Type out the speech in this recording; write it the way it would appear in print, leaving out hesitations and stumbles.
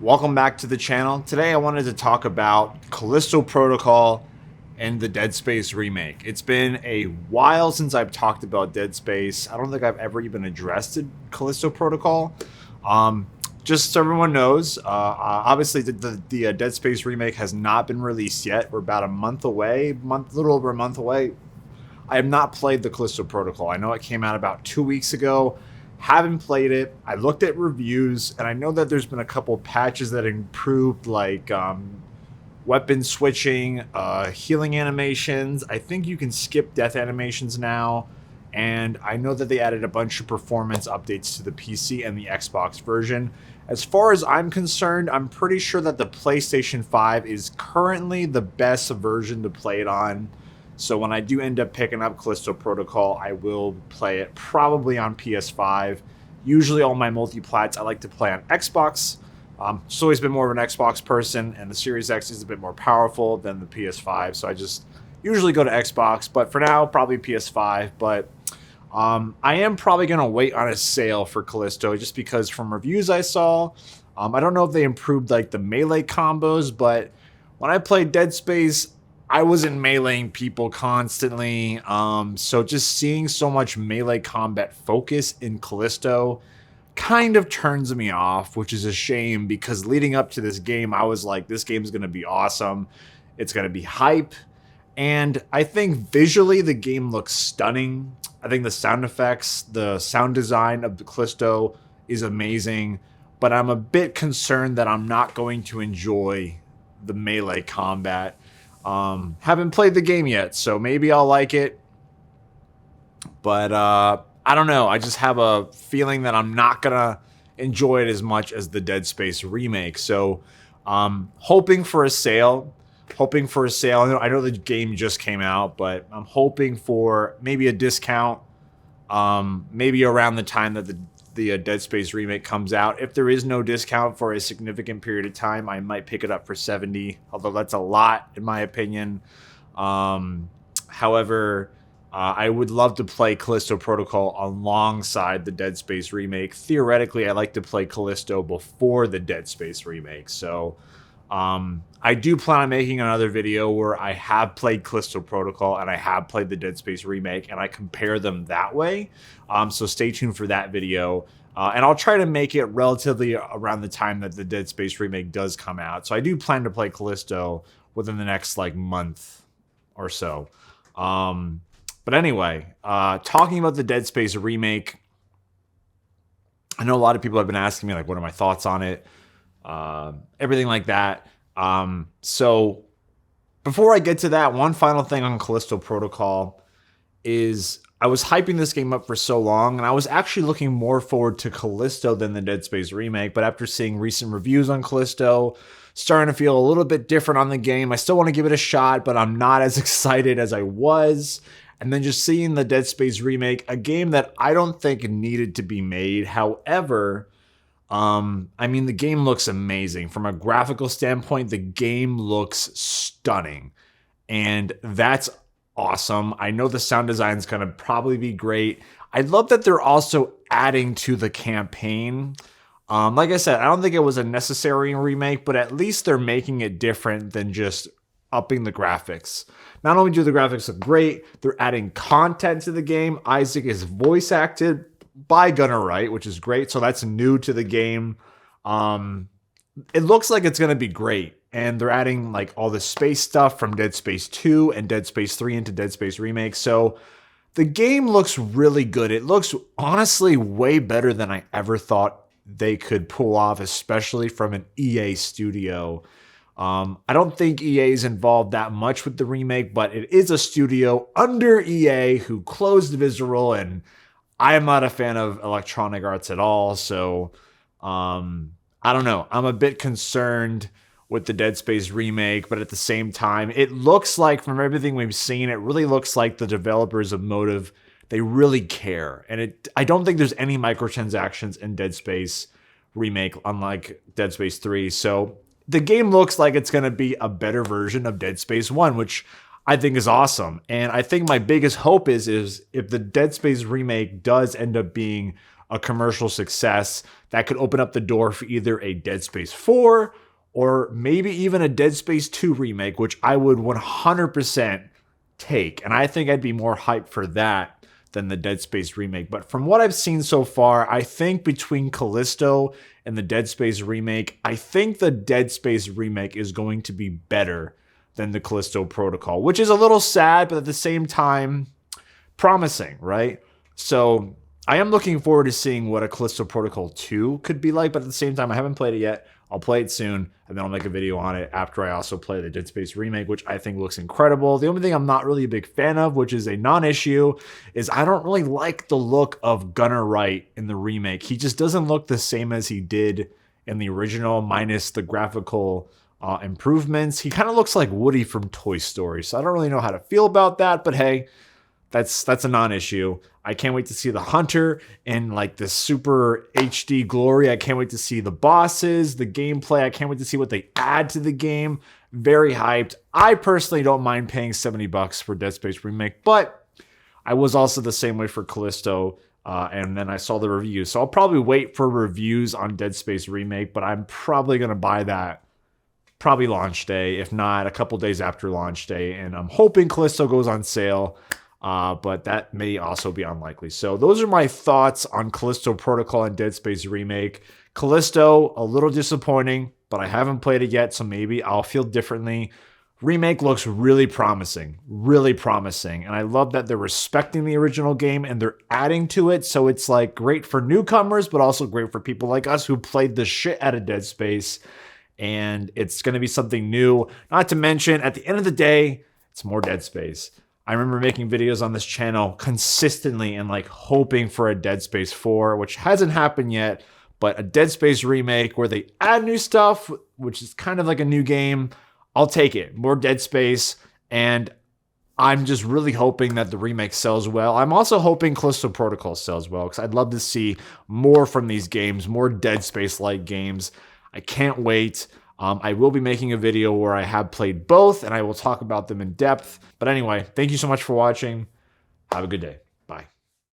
Welcome back to the channel. Today I wanted to talk about Callisto Protocol and the Dead Space remake. It's been a while since I've talked about Dead Space. I don't think I've ever even addressed Callisto Protocol. Just so everyone knows, obviously the Dead Space remake has not been released yet. We're about a month away, little over a month away. I have not played the Callisto Protocol. I know it came out about 2 weeks ago. Haven't played it. I looked at reviews, and I know that there's been a couple patches that improved, like weapon switching, healing animations. I think you can skip death animations now, and I know that they added a bunch of performance updates to the PC and the Xbox version. As far as I'm concerned, I'm pretty sure that the PlayStation 5 is currently the best version to play it on. So when I do end up picking up Callisto Protocol, I will play it probably on PS5. Usually all my multi-plats I like to play on Xbox. Just always been more of an Xbox person, and the Series X is a bit more powerful than the PS5, so I just usually go to Xbox. But for now, probably PS5. But I am probably going to wait on a sale for Callisto, just because from reviews I saw, I don't know if they improved like the melee combos, but when I played Dead Space, I wasn't meleeing people constantly, so just seeing so much melee combat focus in Callisto kind of turns me off, which is a shame, because leading up to this game, I was like, this game's going to be awesome. It's going to be hype, and I think visually the game looks stunning. I think the sound effects, the sound design of the Callisto is amazing, but I'm a bit concerned that I'm not going to enjoy the melee combat. Haven't played the game yet, so maybe I'll like it. But I don't know. I just have a feeling that I'm not gonna enjoy it as much as the Dead Space remake. So hoping for a sale. I know the game just came out, but I'm hoping for maybe a discount. Maybe around the time that the Dead Space remake comes out. If there is no discount for a significant period of time, I might pick it up for $70, although that's a lot in my opinion. However, I would love to play Callisto Protocol alongside the Dead Space remake. Theoretically, I like to play Callisto before the Dead Space remake. So I do plan on making another video where I have played Callisto Protocol and I have played the Dead Space remake, and I compare them that way. So stay tuned for that video. And I'll try to make it relatively around the time that the Dead Space remake does come out. So I do plan to play Callisto within the next month or so. But anyway, talking about the Dead Space remake, I know a lot of people have been asking me, what are my thoughts on it? Everything like that. So before I get to that, one final thing on Callisto Protocol is I was hyping this game up for so long, and I was actually looking more forward to Callisto than the Dead Space remake. But after seeing recent reviews on Callisto, starting to feel a little bit different on the game. I still want to give it a shot, but I'm not as excited as I was. And then just seeing the Dead Space remake, a game that I don't think needed to be made. However, I mean, the game looks amazing. From a graphical standpoint, the game looks stunning. And that's awesome. I know the sound design is going to probably be great. I love that they're also adding to the campaign. Like I said, I don't think it was a necessary remake, but at least they're making it different than just upping the graphics. Not only do the graphics look great, they're adding content to the game. Isaac is voice acted by Gunnar Wright, which is great. So that's new to the game. It looks like it's going to be great. And they're adding all the space stuff from Dead Space 2 and Dead Space 3 into Dead Space Remake. So the game looks really good. It looks honestly way better than I ever thought they could pull off, especially from an EA studio. I don't think EA is involved that much with the remake, but it is a studio under EA who closed Visceral, and I am not a fan of Electronic Arts at all. So I don't know. I'm a bit concerned with the Dead Space remake, but at the same time, it looks like, from everything we've seen, it really looks like the developers of Motive, they really care. And I don't think there's any microtransactions in Dead Space remake, unlike Dead Space 3. So the game looks like it's going to be a better version of Dead Space 1, which I think is awesome. And I think my biggest hope is if the Dead Space remake does end up being a commercial success that could open up the door for either a Dead Space 4 or maybe even a Dead Space 2 remake, which I would 100% take. And I think I'd be more hyped for that than the Dead Space remake. But from what I've seen so far, I think between Callisto and the Dead Space remake, I think the Dead Space remake is going to be better than the Callisto Protocol, which is a little sad, but at the same time, promising, right? So I am looking forward to seeing what a Callisto Protocol 2 could be like, but at the same time, I haven't played it yet. I'll play it soon, and then I'll make a video on it after I also play the Dead Space remake, which I think looks incredible. The only thing I'm not really a big fan of, which is a non-issue, is I don't really like the look of Gunnar Wright in the remake. He just doesn't look the same as he did in the original, minus the graphical improvements. He kind of looks like Woody from Toy Story, so I don't really know how to feel about that, but hey, that's a non-issue. I can't wait to see the Hunter in like this super HD glory. I can't wait to see the bosses, the gameplay. I can't wait to see what they add to the game. Very hyped. I personally don't mind paying $70 for Dead Space Remake, but I was also the same way for Callisto, and then I saw the reviews. So I'll probably wait for reviews on Dead Space Remake, but I'm probably going to buy that probably launch day, if not a couple days after launch day, and I'm hoping Callisto goes on sale. But that may also be unlikely. So those are my thoughts on Callisto Protocol and Dead Space Remake. Callisto, a little disappointing, but I haven't played it yet, so maybe I'll feel differently. Remake looks really promising, and I love that they're respecting the original game and they're adding to it, so it's like great for newcomers, but also great for people like us who played the shit out of Dead Space, and it's going to be something new. Not to mention, at the end of the day, it's more Dead Space. I remember making videos on this channel consistently and like hoping for a Dead Space 4, which hasn't happened yet, but a Dead Space remake where they add new stuff, which is kind of like a new game. I'll take it. More Dead Space, and I'm just really hoping that the remake sells well. I'm also hoping Callisto Protocol sells well because I'd love to see more from these games, more Dead Space-like games. I can't wait. I will be making a video where I have played both, and I will talk about them in depth. But anyway, thank you so much for watching. Have a good day.